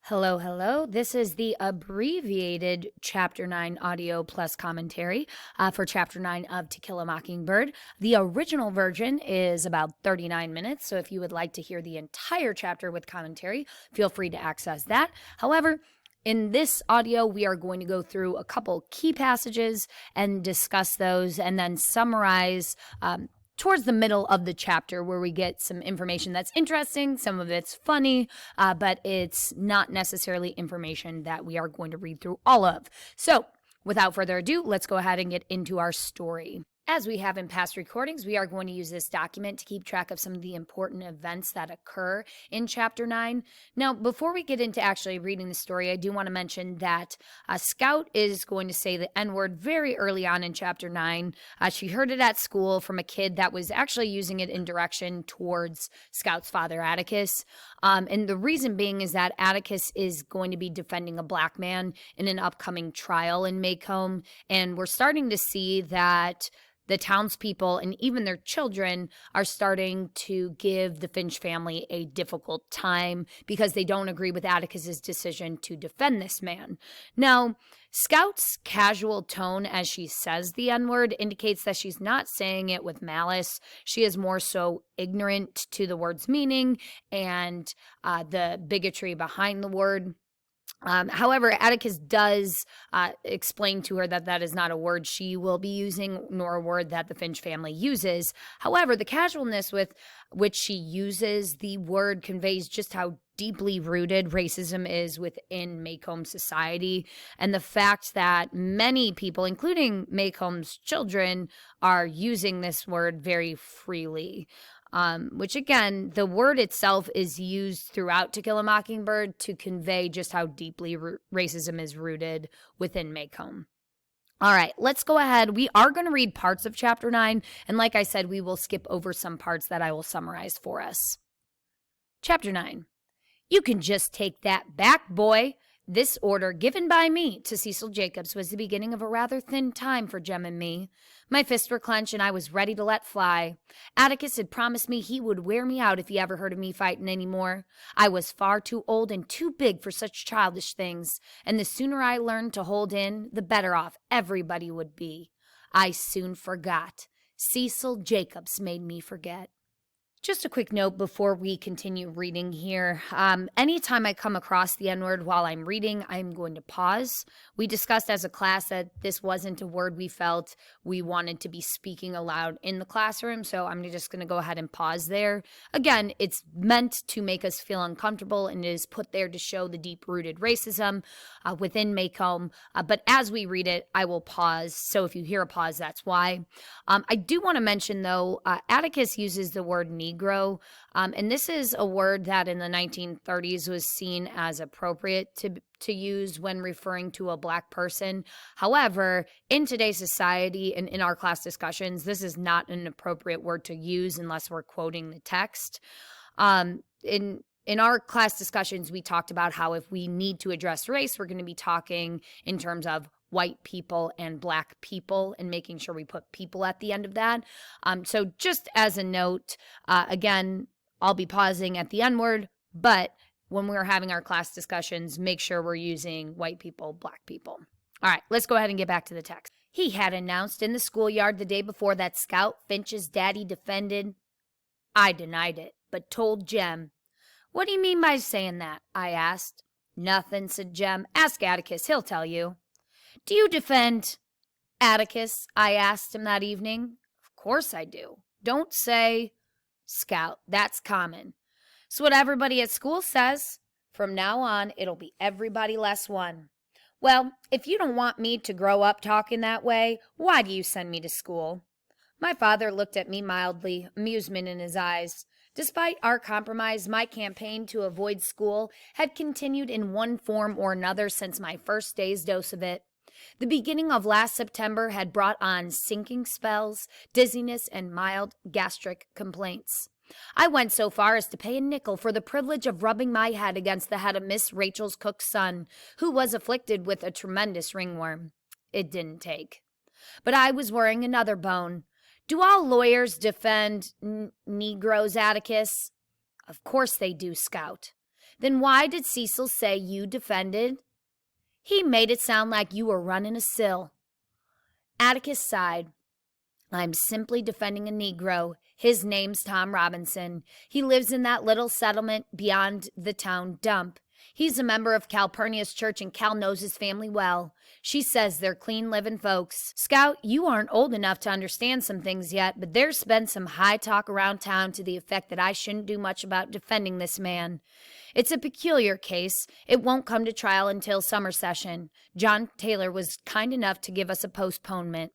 Hello, hello. This is the abbreviated Chapter 9 audio plus commentary for Chapter 9 of To Kill a Mockingbird. The original version is about 39 minutes, so if you would like to hear the entire chapter with commentary, feel free to access that. However, in this audio, we are going to go through a couple key passages and discuss those and then summarize towards the middle of the chapter where we get some information that's interesting, some of it's funny, but it's not necessarily information that we are going to read through all of. So without further ado, let's go ahead and get into our story. As we have in past recordings, we are going to use this document to keep track of some of the important events that occur in Chapter 9. Now, before we get into actually reading the story, I do want to mention that Scout is going to say the N-word very early on in Chapter 9. She heard it at school from a kid that was actually using it in direction towards Scout's father, Atticus. And the reason being is that Atticus is going to be defending a black man in an upcoming trial in Maycomb, and we're starting to see that the townspeople and even their children are starting to give the Finch family a difficult time because they don't agree with Atticus's decision to defend this man. Now, Scout's casual tone as she says the N-word indicates that she's not saying it with malice. She is more so ignorant to the word's meaning and the bigotry behind the word. However, Atticus does explain to her that that is not a word she will be using, nor a word that the Finch family uses. However, the casualness with which she uses the word conveys just how deeply rooted racism is within Maycomb society, and the fact that many people, including Maycomb's children, are using this word very freely. Which again, the word itself is used throughout To Kill a Mockingbird to convey just how deeply racism is rooted within Maycomb. All right, let's go ahead. We are going to read parts of Chapter 9, and like I said, we will skip over some parts that I will summarize for us. Chapter 9. You can just take that back, boy. This order given by me to Cecil Jacobs was the beginning of a rather thin time for Jem and me. My fists were clenched and I was ready to let fly. Atticus had promised me he would wear me out if he ever heard of me fighting any more. I was far too old and too big for such childish things, and the sooner I learned to hold in, the better off everybody would be. I soon forgot. Cecil Jacobs made me forget. Just a quick note before we continue reading here. Anytime I come across the N-word while I'm reading, I'm going to pause. We discussed as a class that this wasn't a word we felt we wanted to be speaking aloud in the classroom, so I'm just going to go ahead and pause there. Again, it's meant to make us feel uncomfortable and it is put there to show the deep-rooted racism within Maycomb, but as we read it, I will pause, so if you hear a pause, that's why. I do want to mention, though, Atticus uses the word Negro, and this is a word that in the 1930s was seen as appropriate to use when referring to a black person. However, in today's society and in our class discussions, this is not an appropriate word to use unless we're quoting the text. In our class discussions, we talked about how if we need to address race, we're going to be talking in terms of white people and black people and making sure we put people at the end of that. So just as a note, again, I'll be pausing at the N-word, but when we're having our class discussions, make sure we're using white people, black people. All right, let's go ahead and get back to the text. He had announced in the schoolyard the day before that Scout Finch's daddy defended. I denied it, but told Jem. What do you mean by saying that? I asked. Nothing, said Jem. Ask Atticus, he'll tell you. Do you defend Atticus? I asked him that evening. Of course I do. Don't say Scout. That's common. It's what everybody at school says. From now on, it'll be everybody less one. Well, if you don't want me to grow up talking that way, why do you send me to school? My father looked at me mildly, amusement in his eyes. Despite our compromise, my campaign to avoid school had continued in one form or another since my first day's dose of it. The beginning of last September had brought on sinking spells, dizziness, and mild gastric complaints. I went so far as to pay a nickel for the privilege of rubbing my head against the head of Miss Rachel's cook's son, who was afflicted with a tremendous ringworm. It didn't take. But I was worrying another bone. Do all lawyers defend Negroes, Atticus? Of course they do, Scout. Then why did Cecil say you defended? He made it sound like you were running a sill. Atticus sighed. I'm simply defending a Negro. His name's Tom Robinson. He lives in that little settlement beyond the town dump. He's a member of Calpurnia's church, and Cal knows his family well. She says they're clean-living folks. Scout, you aren't old enough to understand some things yet, but there's been some high talk around town to the effect that I shouldn't do much about defending this man. It's a peculiar case. It won't come to trial until summer session. John Taylor was kind enough to give us a postponement.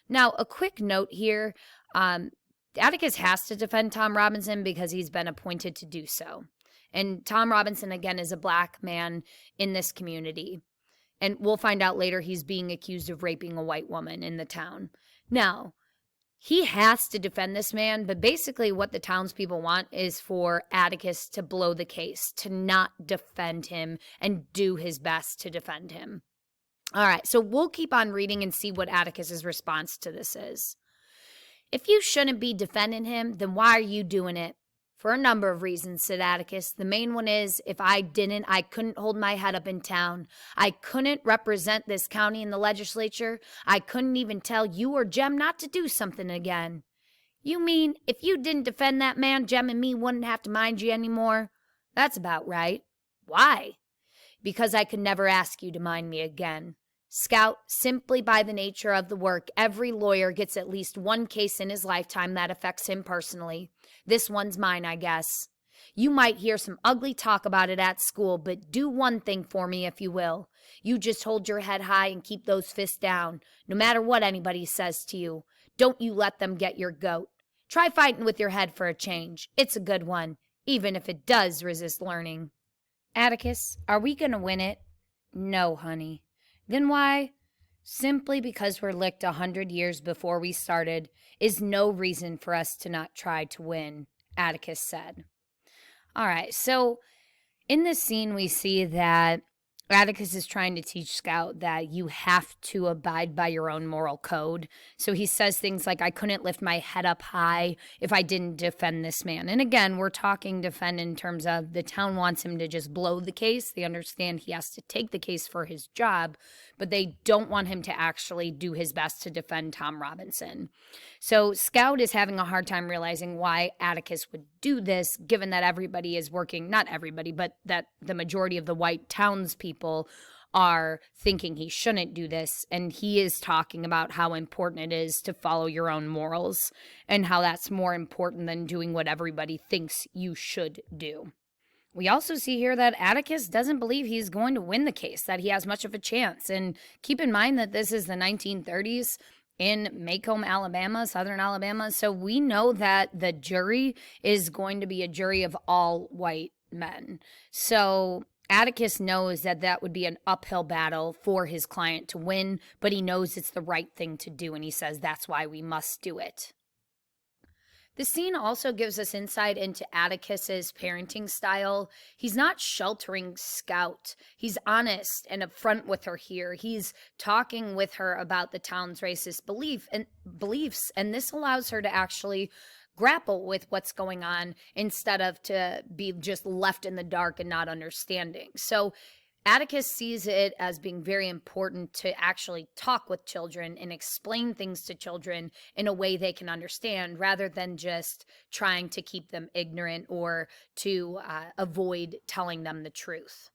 Now, a quick note here. Atticus has to defend Tom Robinson because he's been appointed to do so. And Tom Robinson, again, is a black man in this community. And we'll find out later he's being accused of raping a white woman in the town. Now, he has to defend this man, but basically what the townspeople want is for Atticus to blow the case, to not defend him and do his best to defend him. All right, so we'll keep on reading and see what Atticus's response to this is. If you shouldn't be defending him, then why are you doing it? For a number of reasons, said Atticus. The main one is, if I didn't, I couldn't hold my head up in town. I couldn't represent this county in the legislature. I couldn't even tell you or Jem not to do something again. You mean, if you didn't defend that man, Jem and me wouldn't have to mind you anymore? That's about right. Why? Because I could never ask you to mind me again. Scout, simply by the nature of the work, every lawyer gets at least one case in his lifetime that affects him personally. This one's mine, I guess. You might hear some ugly talk about it at school, but do one thing for me if you will. You just hold your head high and keep those fists down, no matter what anybody says to you. Don't you let them get your goat. Try fighting with your head for a change. It's a good one, even if it does resist learning. Atticus, are we going to win it? No, honey. Then why? Simply because we're licked 100 years before we started is no reason for us to not try to win, Atticus said. All right, so in this scene we see that Atticus is trying to teach Scout that you have to abide by your own moral code. So he says things like, I couldn't lift my head up high if I didn't defend this man. And again, we're talking defend in terms of the town wants him to just blow the case. They understand he has to take the case for his job, but they don't want him to actually do his best to defend Tom Robinson. So Scout is having a hard time realizing why Atticus would do this, given that everybody is working, not everybody, but that the majority of the white townspeople are thinking he shouldn't do this. And he is talking about how important it is to follow your own morals and how that's more important than doing what everybody thinks you should do. We also see here that Atticus doesn't believe he's going to win the case, that he has much of a chance. And keep in mind that this is the 1930s in Macomb, Alabama, southern Alabama. So we know that the jury is going to be a jury of all white men. So Atticus knows that that would be an uphill battle for his client to win, but he knows it's the right thing to do, and he says that's why we must do it. The scene also gives us insight into Atticus's parenting style. He's not sheltering Scout. He's honest and upfront with her here. He's talking with her about the town's racist beliefs, and this allows her to actually grapple with what's going on instead of to be just left in the dark and not understanding. So Atticus sees it as being very important to actually talk with children and explain things to children in a way they can understand, rather than just trying to keep them ignorant or to avoid telling them the truth.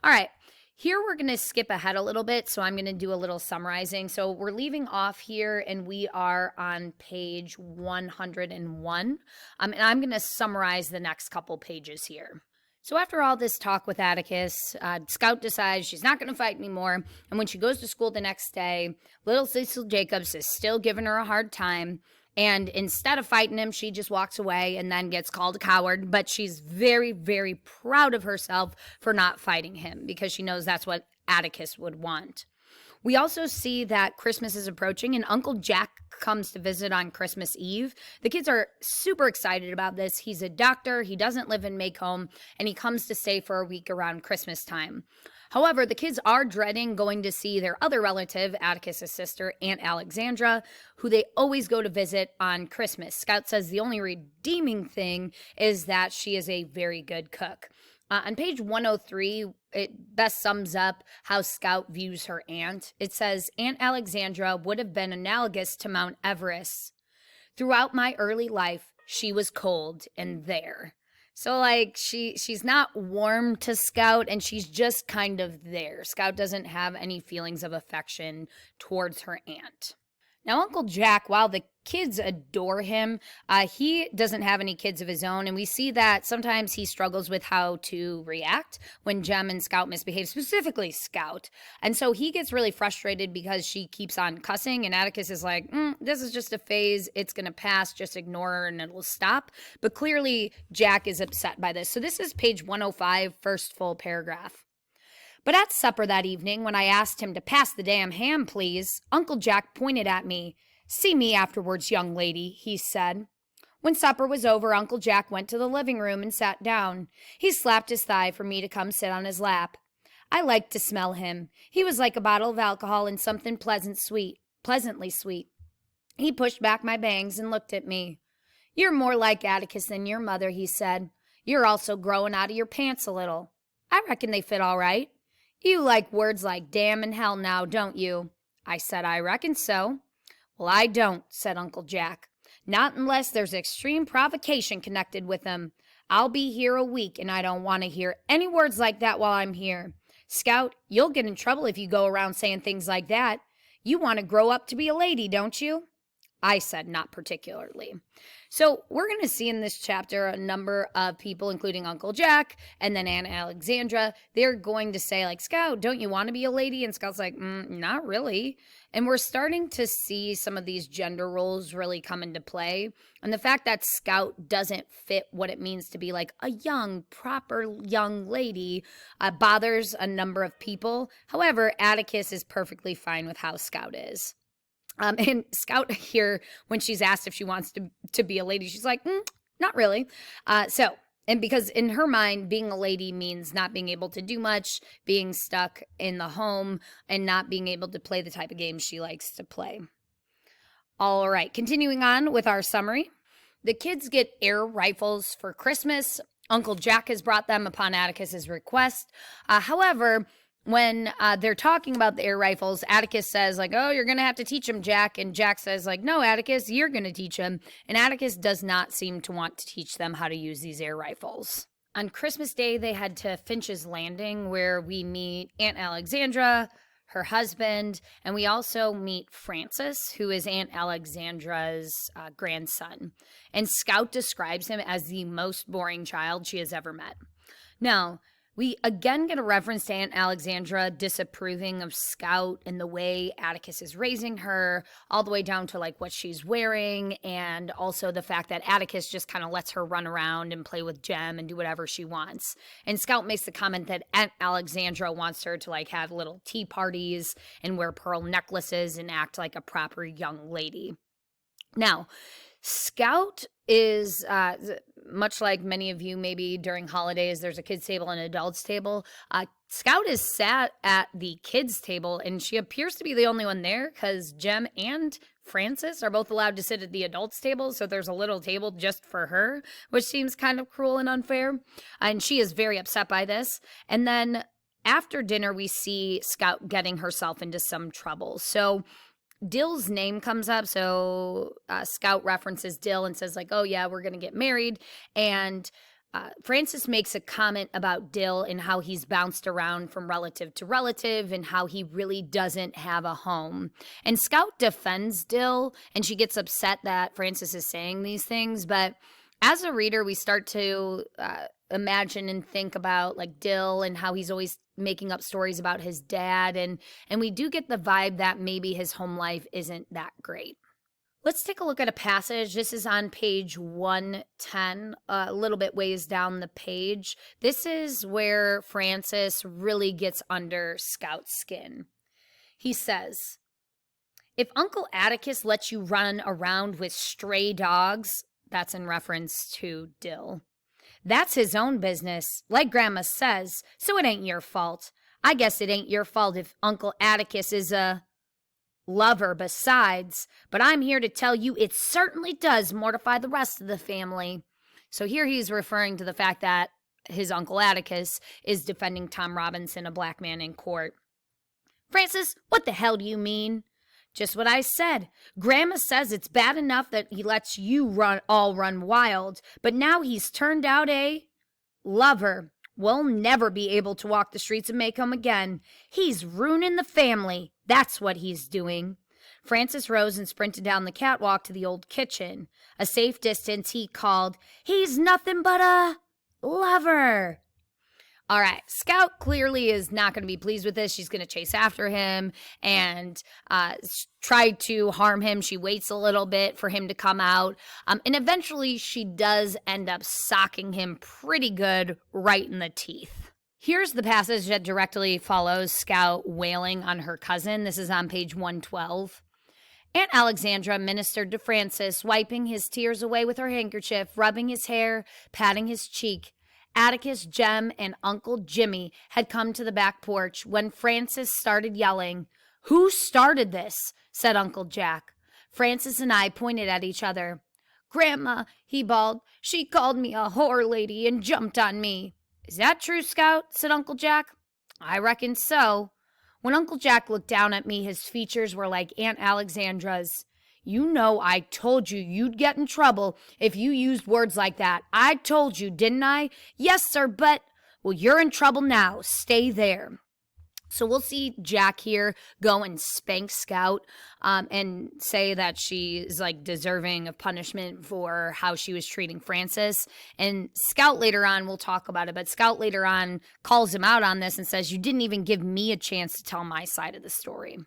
All right, here we're going to skip ahead a little bit, so I'm going to do a little summarizing. So we're leaving off here, and we are on page 101, and I'm going to summarize the next couple pages here. So after all this talk with Atticus, Scout decides she's not going to fight anymore, and when she goes to school the next day, little Cecil Jacobs is still giving her a hard time, and instead of fighting him, she just walks away and then gets called a coward, but she's very, very proud of herself for not fighting him, because she knows that's what Atticus would want. We also see that Christmas is approaching, and Uncle Jack comes to visit on Christmas Eve. The kids are super excited about this. He's a doctor, he doesn't live in Macomb, and he comes to stay for a week around Christmas time. However, the kids are dreading going to see their other relative, Atticus's sister, Aunt Alexandra, who they always go to visit on Christmas. Scout says the only redeeming thing is that she is a very good cook. On page 103, it best sums up how Scout views her aunt. It says, Aunt Alexandra would have been analogous to Mount Everest. Throughout my early life, she was cold and there. So like she's not warm to Scout, and she's just kind of there. Scout doesn't have any feelings of affection towards her aunt. Now, Uncle Jack, while the kids adore him, he doesn't have any kids of his own, and we see that sometimes he struggles with how to react when Jem and Scout misbehave, specifically Scout. And so he gets really frustrated because she keeps on cussing, and Atticus is like, this is just a phase, it's going to pass, just ignore her and it'll stop. But clearly, Jack is upset by this. So this is page 105, first full paragraph. But at supper that evening, when I asked him to pass the damn ham, please, Uncle Jack pointed at me. See me afterwards, young lady, he said. When supper was over, Uncle Jack went to the living room and sat down. He slapped his thigh for me to come sit on his lap. I liked to smell him. He was like a bottle of alcohol and something pleasantly sweet. He pushed back my bangs and looked at me. You're more like Atticus than your mother, he said. You're also growing out of your pants a little. I reckon they fit all right. You like words like damn and hell now, don't you? I said, I reckon so. Well, I don't, said Uncle Jack. Not unless there's extreme provocation connected with them. I'll be here a week, and I don't want to hear any words like that while I'm here. Scout, you'll get in trouble if you go around saying things like that. You want to grow up to be a lady, don't you? I said, not particularly. So we're going to see in this chapter a number of people, including Uncle Jack and then Aunt Alexandra. They're going to say, like, Scout, don't you want to be a lady? And Scout's like, not really. And we're starting to see some of these gender roles really come into play. And the fact that Scout doesn't fit what it means to be like a young, proper young lady bothers a number of people. However, Atticus is perfectly fine with how Scout is. And Scout here, when she's asked if she wants to be a lady, she's like, not really. And because in her mind, being a lady means not being able to do much, being stuck in the home, and not being able to play the type of games she likes to play. All right, continuing on with our summary. The kids get air rifles for Christmas. Uncle Jack has brought them upon Atticus's request. However, when they're talking about the air rifles, Atticus says, like, oh, you're going to have to teach him, Jack. And Jack says, like, no, Atticus, you're going to teach him. And Atticus does not seem to want to teach them how to use these air rifles. On Christmas Day, they head to Finch's Landing, where we meet Aunt Alexandra, her husband, and we also meet Francis, who is Aunt Alexandra's grandson. And Scout describes him as the most boring child she has ever met. Now, we again get a reference to Aunt Alexandra disapproving of Scout and the way Atticus is raising her, all the way down to like what she's wearing, and also the fact that Atticus just kind of lets her run around and play with Jem and do whatever she wants. And Scout makes the comment that Aunt Alexandra wants her to like have little tea parties and wear pearl necklaces and act like a proper young lady. Now, Scout is, much like many of you, maybe during holidays, there's a kids' table and an adults' table. Scout is sat at the kids' table, and she appears to be the only one there because Jem and Francis are both allowed to sit at the adults' table, so there's a little table just for her, which seems kind of cruel and unfair. And she is very upset by this. And then after dinner, we see Scout getting herself into some trouble. So Dill's name comes up, so Scout references Dill and says like, oh yeah, we're going to get married. And Francis makes a comment about Dill and how he's bounced around from relative to relative and how he really doesn't have a home. And Scout defends Dill, and she gets upset that Francis is saying these things. But as a reader, we start to imagine and think about like Dill and how he's always making up stories about his dad, and we do get the vibe that maybe his home life isn't that great. Let's take a look at a passage. This is on page 110, a little bit ways down the page. This is where Francis really gets under Scout's skin. He says, if Uncle Atticus lets you run around with stray dogs, that's in reference to Dill, that's his own business, like Grandma says, so it ain't your fault. I guess it ain't your fault if Uncle Atticus is a lover besides, but I'm here to tell you it certainly does mortify the rest of the family. So here he's referring to the fact that his Uncle Atticus is defending Tom Robinson, a black man, in court. "Francis, what the hell do you mean?" "Just what I said. Grandma says it's bad enough that he lets you run wild, but now he's turned out a lover. We'll never be able to walk the streets of Maycomb again. He's ruining the family. That's what he's doing." Francis rose and sprinted down the catwalk to the old kitchen. A safe distance, he called, "He's nothing but a lover." All right, Scout clearly is not going to be pleased with this. She's going to chase after him and try to harm him. She waits a little bit for him to come out. And eventually she does end up socking him pretty good right in the teeth. Here's the passage that directly follows Scout wailing on her cousin. This is on page 112. Aunt Alexandra ministered to Francis, wiping his tears away with her handkerchief, rubbing his hair, patting his cheek. Atticus, Jem, and Uncle Jimmy had come to the back porch when Francis started yelling. "Who started this?" said Uncle Jack. Francis and I pointed at each other. "Grandma," he bawled, "she called me a whore lady and jumped on me." "Is that true, Scout?" said Uncle Jack. "I reckon so." When Uncle Jack looked down at me, his features were like Aunt Alexandra's. "You know I told you you'd get in trouble if you used words like that. I told you, didn't I?" "Yes, sir, but—" "Well, you're in trouble now. Stay there." So we'll see Jack here go and spank Scout and say that she is like deserving of punishment for how she was treating Francis. And Scout later on, we'll talk about it, but Scout later on calls him out on this and says, "You didn't even give me a chance to tell my side of the story."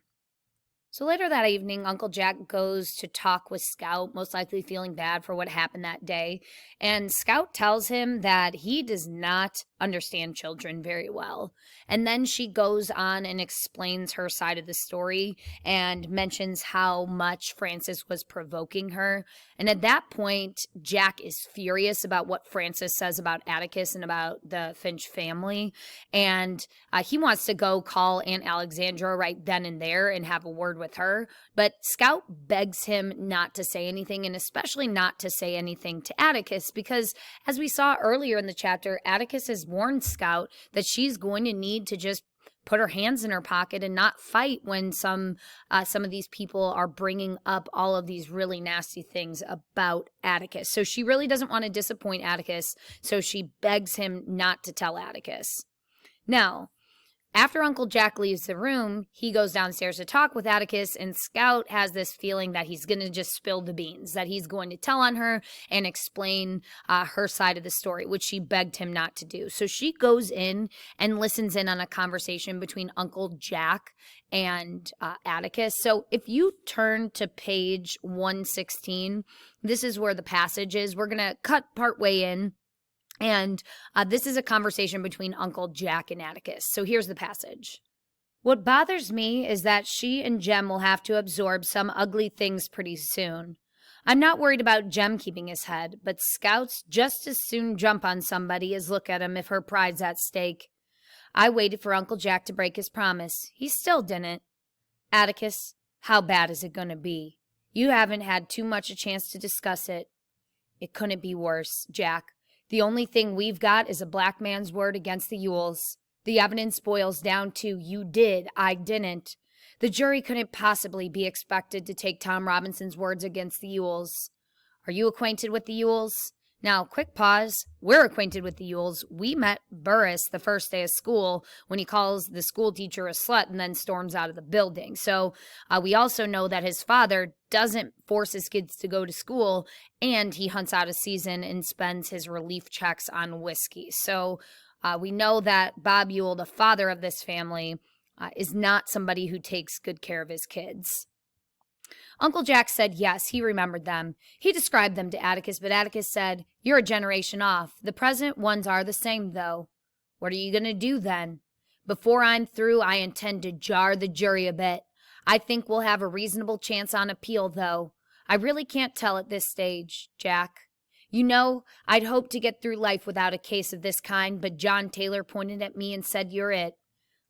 So later that evening, Uncle Jack goes to talk with Scout, most likely feeling bad for what happened that day. And Scout tells him that he does not understand children very well. And then she goes on and explains her side of the story and mentions how much Francis was provoking her. And at that point, Jack is furious about what Francis says about Atticus and about the Finch family. And he wants to go call Aunt Alexandra right then and there and have a word with her. But Scout begs him not to say anything, and especially not to say anything to Atticus, because as we saw earlier in the chapter, Atticus has warned Scout that she's going to need to just put her hands in her pocket and not fight when some of these people are bringing up all of these really nasty things about Atticus. So she really doesn't want to disappoint Atticus, so she begs him not to tell Atticus. Now, after Uncle Jack leaves the room, he goes downstairs to talk with Atticus, and Scout has this feeling that he's going to just spill the beans, that he's going to tell on her and explain her side of the story, which she begged him not to do. So she goes in and listens in on a conversation between Uncle Jack and Atticus. So if you turn to page 116, this is where the passage is. We're going to cut part way in. And this is a conversation between Uncle Jack and Atticus. So here's the passage. "What bothers me is that she and Jem will have to absorb some ugly things pretty soon. I'm not worried about Jem keeping his head, but Scout's just as soon jump on somebody as look at him if her pride's at stake. I waited for Uncle Jack to break his promise. He still didn't. Atticus, how bad is it going to be? You haven't had too much a chance to discuss it." "It couldn't be worse, Jack. The only thing we've got is a black man's word against the Ewells. The evidence boils down to you did, I didn't. The jury couldn't possibly be expected to take Tom Robinson's words against the Ewells. Are you acquainted with the Ewells?" Now, quick pause. We're acquainted with the Ewells. We met Burris the first day of school when he calls the school teacher a slut and then storms out of the building. So we also know that his father doesn't force his kids to go to school, and he hunts out a season and spends his relief checks on whiskey. So we know that Bob Ewell, the father of this family, is not somebody who takes good care of his kids. Uncle Jack said yes, he remembered them. He described them to Atticus, but Atticus said, "You're a generation off. The present ones are the same, though." "What are you going to do then?" "Before I'm through, I intend to jar the jury a bit. I think we'll have a reasonable chance on appeal, though. I really can't tell at this stage, Jack. You know, I'd hoped to get through life without a case of this kind, but John Taylor pointed at me and said, 'You're it.'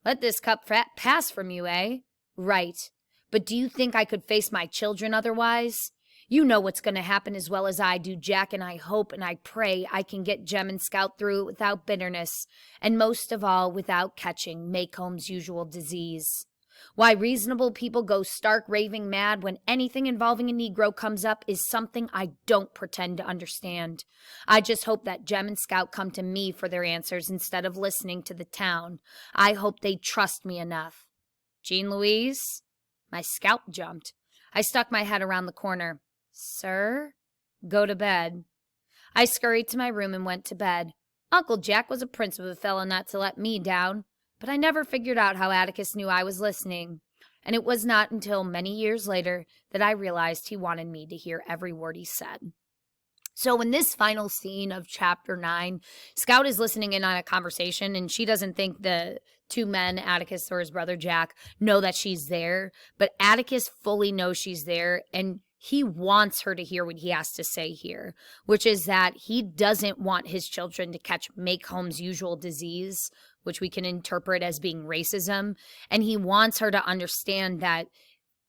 Let this cup pass from you, eh? Right. But do you think I could face my children otherwise? You know what's going to happen as well as I do, Jack, and I hope and I pray I can get Jem and Scout through it without bitterness, and most of all, without catching Maycomb's usual disease. Why reasonable people go stark raving mad when anything involving a Negro comes up is something I don't pretend to understand. I just hope that Jem and Scout come to me for their answers instead of listening to the town. I hope they trust me enough. Jean Louise? My scalp jumped. I stuck my head around the corner. Sir? Go to bed. I scurried to my room and went to bed. Uncle Jack was a prince of a fellow not to let me down. But I never figured out how Atticus knew I was listening, and it was not until many years later that I realized he wanted me to hear every word he said. So in this final scene of chapter 9, Scout is listening in on a conversation, and she doesn't think the two men, Atticus or his brother Jack, know that she's there, but Atticus fully knows she's there, and he wants her to hear what he has to say here, which is that he doesn't want his children to catch Maycomb's usual disease, which we can interpret as being racism. And he wants her to understand that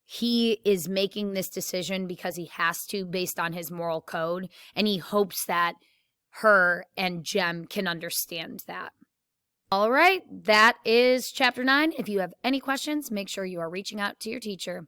he is making this decision because he has to based on his moral code. And he hopes that her and Jem can understand that. All right, that is chapter 9. If you have any questions, make sure you are reaching out to your teacher.